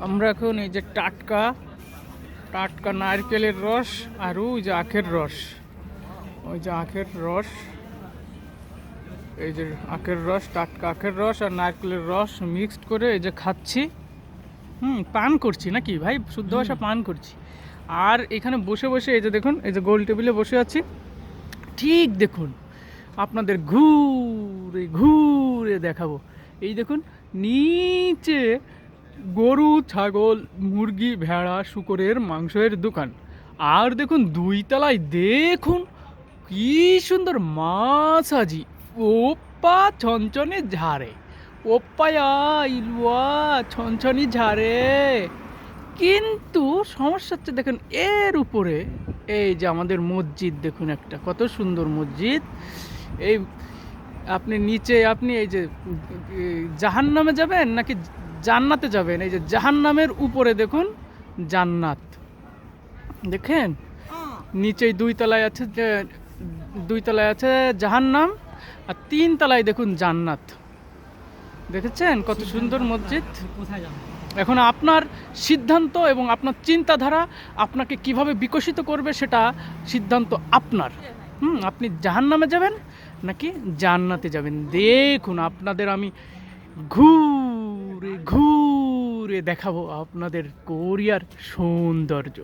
আমরা এখন এই যে টাটকা টাটকা নারকেলের রস আর ওই যে আখের রস, ওই যে আখের রস, এই যে আখের রস, টাটকা আখের রস আর নারকেলের রস মিক্সড করে এই যে খাচ্ছি। পান করছি নাকি ভাই, শুদ্ধ ভাষা পান করছি। আর এখানে বসে বসে এই যে দেখুন, এই যে গোল টেবিলে বসে আছি, ঠিক দেখুন আপনাদের ঘুরে ঘুরে দেখাবো। এই দেখুন নিচে গরু, ছাগল, মুরগি, ভেড়া, শূকরের মাংসের দোকান। আর দেখুন দুই তলায় দেখুন কি সুন্দর মাছ আজি, ওপ্পা ছনছনে ঝাড়ে, ওপ্পায়া ইলুয়া ছনছনি ঝাড়ে। কিন্তু সমস্যা হচ্ছে দেখুন এর উপরে এই যে আমাদের মসজিদ, দেখুন একটা কত সুন্দর মসজিদ। এই আপনি নিচে আপনি এই যে জাহান্নামে যাবেন নাকি জান্নাতে যাবেন, এই যে জাহান্নামের উপরে দেখুন জান্নাত, দেখেন নিচেই দুই তলায় আছে, যে দুই তলায় আছে জাহান্নাম আর তিন তলায় দেখুন জান্নাত। দেখেছেন কত সুন্দর মসজিদ। এখন আপনার সিদ্ধান্ত এবং আপনার চিন্তাধারা আপনাকে কিভাবে বিকশিত করবে সেটা সিদ্ধান্ত আপনার। আপনি জাহান্নামে যাবেন নাকি জান্নাতে যাবেন, দেখুন আপনাদের আমি ঘুরে ঘুরে দেখাবো আপনাদের কোরিয়ার সৌন্দর্য।